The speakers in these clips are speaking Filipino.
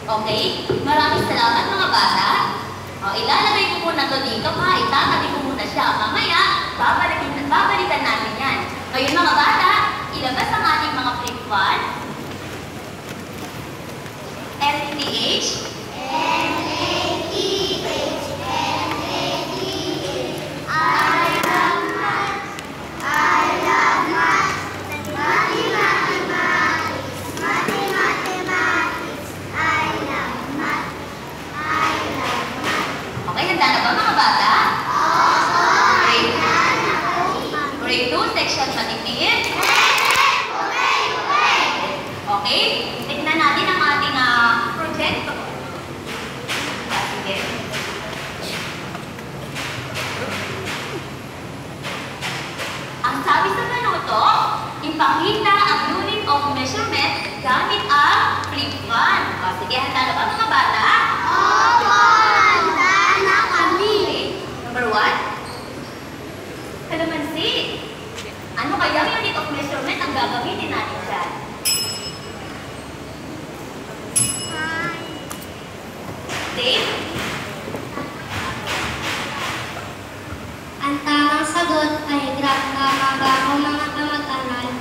Okay? Maraming salamat mga bata. O, ilalagay ko muna to dito ha. Itatabi ko muna siya. Mamaya, babalikan natin yan. Ngayon mga bata, ilabas ang ating mga flip fan. LTH. Okay? Tignan natin ang ating projecto. Sige. Ang sabi sa panuto, ipakita ang unit of measurement gamit ang flip fan. Sige, handa na ba mga bata? Opo! Handa na kami! Number 1. Kalamansi. Ano kaya ang unit of measurement ang gagamitin natin dyan? Dave? Ang tamang sagot ay gram. Tama ba ako mga kamag-aral?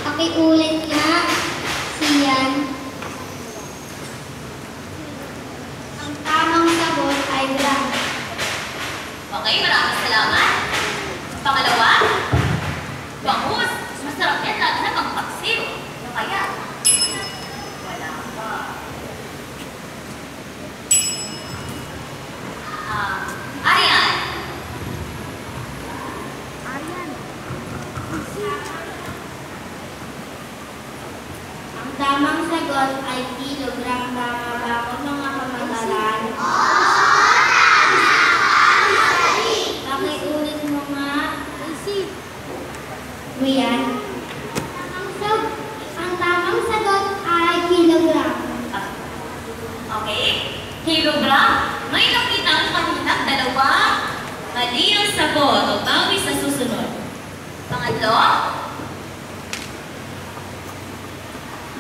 Pakiulit nga siyan. Ang tamang sagot ay gram. Okay, maraming salamat. Pangalawa, bangus. Masarap yan lalo na pang-paksiw. Ano kaya? Wala pa. Arian. Ang tamang sagot ay kilogram. Tama ba ako mga kamag-aral? Pakiulit mo nga. Rian. Ang tamang sagot ay kilogram. Okay? Kilogram. May nakita ko kanina dalawa. Mali ang sagot. O bawi sa susunod. Pangatlo.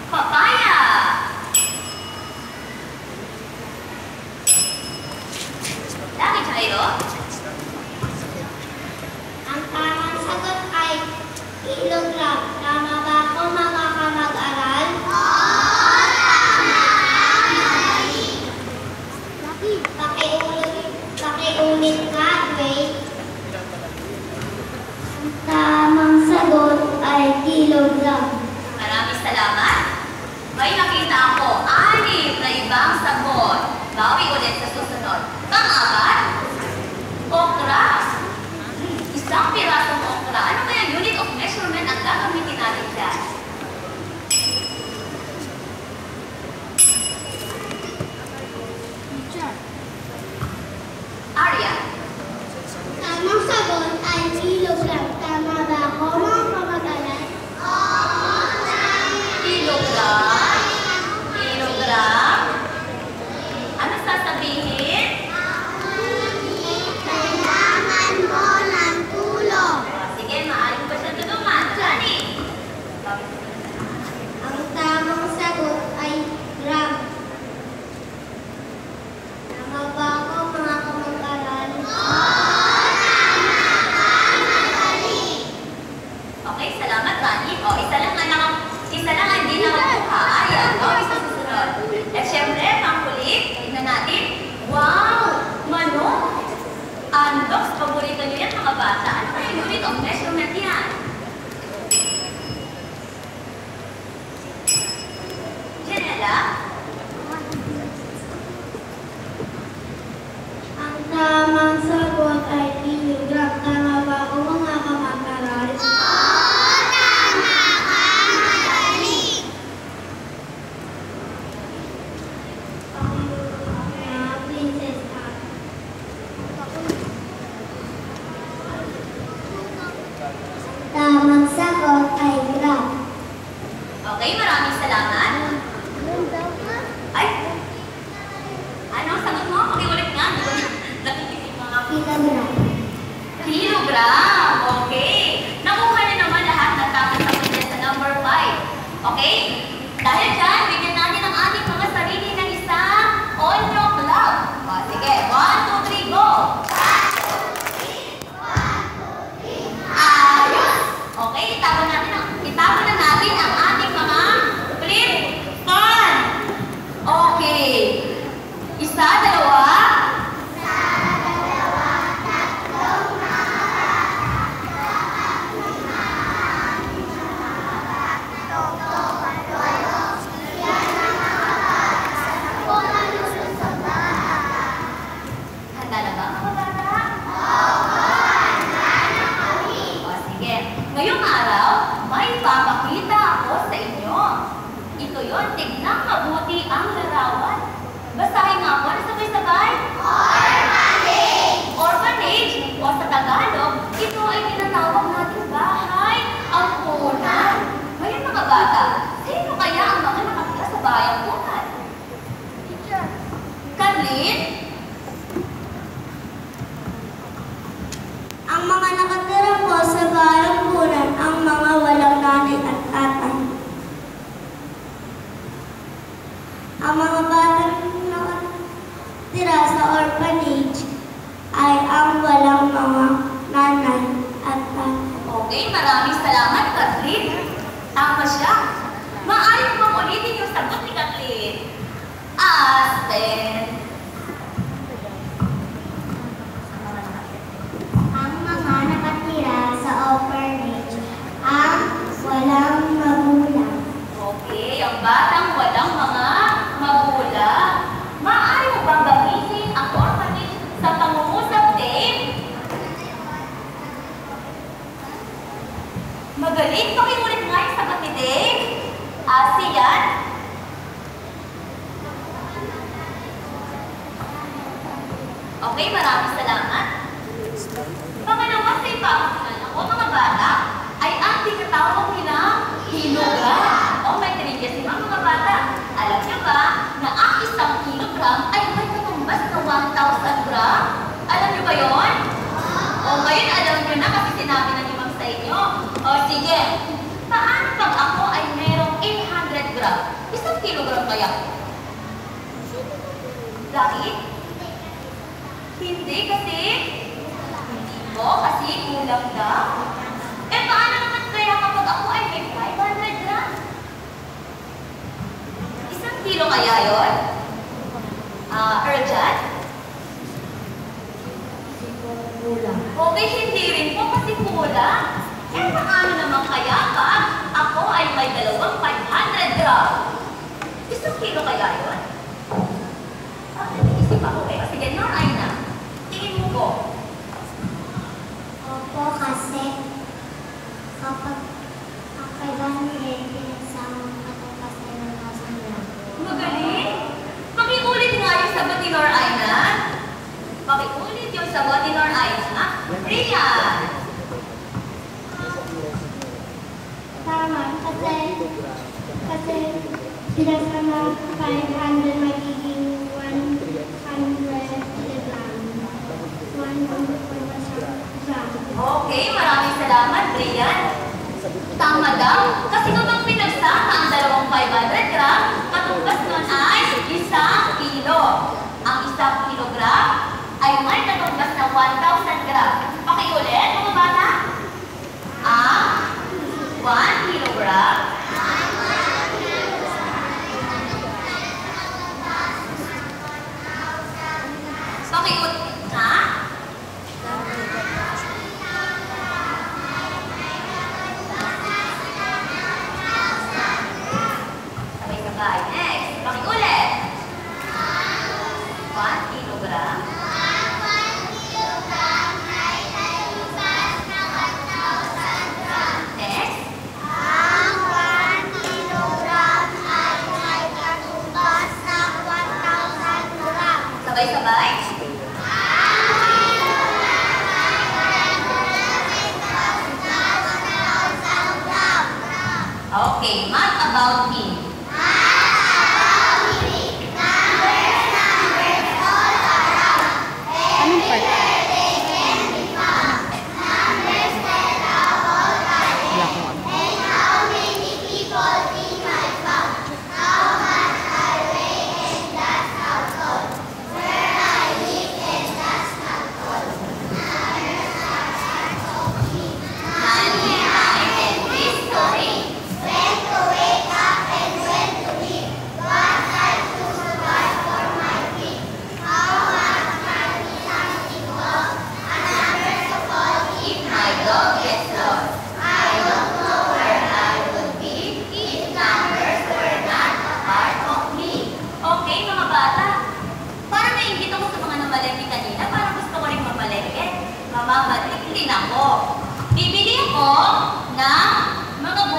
Papaya. Lagi kayo? Ang tamang sagot ay kilogram. Tama ba ako mga kamag-aral? Pakiulit nga, wait. Ang tamang sagot ay kilogram. Maraming salamat. May nakita ako 6 na ibang sagot. Bawi ulit sa susunod. Pang-apat, okra. Isang pirasong okra. Ano kaya unit of measurement ang gagamitin natin dyan? Arya. Tamang sagot ay kilogram. Tama ba ako mga kamag-aral? Kilogram. Kilogram. Ano sasabihin? Kailangan mo ng tulong. Sige, maaari ba siya tulungan? Johnny. Ang tamang sagot ay gram. Tama ba ako mga kamag-aral? Okay, salamat, Rani. O, isa lang ang hindi nakakuha. Ayan, o, isa susunod. At syempre, pangkulit, tignan natin. Wow! Manok! Unbox, paborito nyo yan mga bata. Ano kaya unit of measurement yan? Janela? Ang tamang sagot ay kilogram. Tama ba ako mga kamag-aral? Princess Anne. may papakita ako sa inyo. Ito yon, tignan mabuti ang larawan. Basahin nga po, sabay-sabay. Orphanage! Orphanage, o sa Tagalog, ito ay tinatawag nating bahay ampunan. Ngayon mga bata, sino kaya ang mga nakatira sa bahay ampunan? Teacher. Carlin? Ang mga nakatira po sa bahay ampunan ang mga walang nanay at tatay. Ang mga batang nakatira sa orphanage ay ang walang mga nanay at tatay. Okay, maraming salamat, Kathleen. Tama siya. Maaari mo bang ulitin yung sagot ni Kathleen? Aspen. Ang mga nakatira sa orphanage ang walang magulang. Okay, ang batang walang mga magulang. Maaari mo bang gamitin ang orphanage sa pangungusap, Dave? Magaling, pakiulit nga yung sagot ni Dave. Siyan? Okay, maraming salamat. Pangalawa sa ipapakilala ko, mga bata, ay ang tinatawag nilang kilogram. O may trivia si mga bata. Alam niyo ba na ang isang kilogram ay may katumbas na 1,000 gram? Alam niyo ba yon? O ngayon alam niyo na kasi sinabi na ni Ma'am sa inyo. O sige, paano pag ako ay merong 800 gram? Isang kilogram kaya? Dahil? Hindi kasi? Hindi po, kasi kulang na. Eh paano naman kaya kapag ako ay may 500 gram? Isang kilo kaya yun? Urgent? Kulang. Okay, hindi rin po kasi kulang. Eh paano naman kaya pag ako ay may dalawang 500 gram? Isang kilo kaya yun? Isip ako eh. Sige, no, ay na. Tingin mo po. Opo, kasi kapag ang kailangan pinagsama katupas ay ng kasanyan. Magaling. Pakiulit nga yung sagot ni Nor Aina. Pakiulit yung sagot ni Nor Aina. Rian. Tama, kasi sinasama 500 magiging 100 gram. 100 gram. Okay, maraming salamat, Rian. Tama daw. Kasi kapag pinagsama ang dalawang 500 gram, katumbas nun ay 1 kilo. Ang 1 kilogram ay may katumbas na 1,000 gram. Pakiulit, mga bata. Ang 1 kilogram pakiulit na. Sabay-sabay. Next, pakiulit. 1 kilogram. Next. Ang 1 kilogram ay may katumbas ng 1,000 gram. Sabay-sabay. Okay, math about him. Anong part? Wala ko ano. Money, time, and history. When to wake up and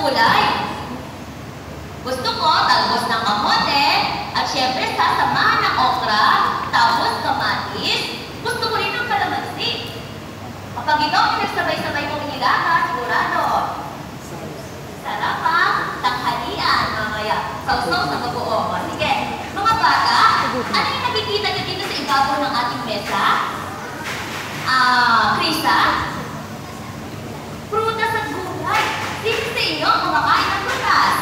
gulay. Gusto ko talbos ng kamote at syempre sasamahan ng okra, tapos kamatis. Gusto ko rin ng kalamansi. Kapag ito pinagsabay-sabay kong inilaga, sigurado. Sarap ang tanghalian, mamaya. Sausaw sa bagoong. Sige, mga bata, ano yung nakikita niyo dito sa ibabaw ng ating mesa? Krisa? Prutas at gulay. Sino sa inyo kumakain ng prutas?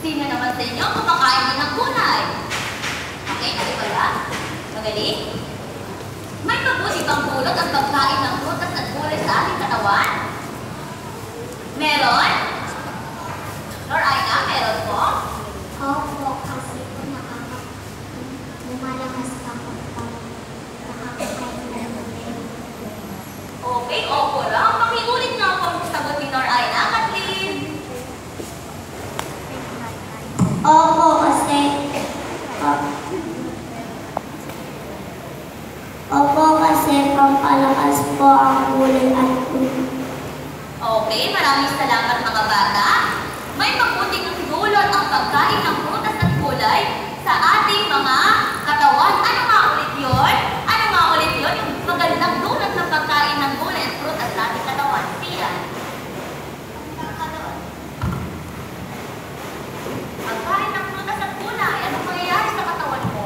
Sino naman sa inyo kumakain din ng gulay? Okay, ano ba yan? Magaling? May mabuti bang bulot ang pagkain ng prutas at gulay sa ating katawan? Meron? Lord Aina, meron po? Opo, kasi po lumalakas ako pag nakakakain ng Okay, opo lang. Pakiulit nga po ang sagot ni Lord Aina, Kathleen. Opo, kasi pampalakas po ang gulay at gulay. Okay, maraming salamat mga bata. May mabuting dulot ang pagkain ng prutas at gulay sa ating mga katawan. Ano nga ulit yun? Ano nga ulit yun? Yung magandang dulot ng pagkain ng gulay at prutas sa ating katawan. Siya. Pagkain ng prutas at gulay, anong mangyayari sa katawan mo?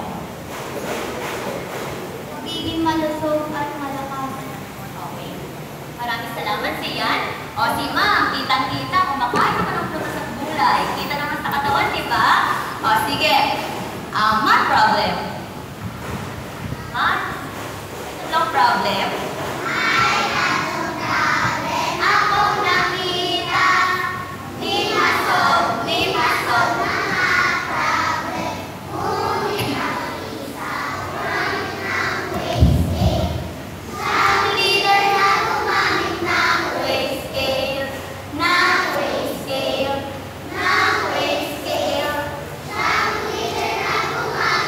Magiging malusog at malakas. Okay. Maraming salamat sa iyan. O si Ma'am, kitang-kita, kumakain naman ng prutas at gulay. Kita naman sa katawan, di ba? O sige. Math problem. Math? Ito lang problem.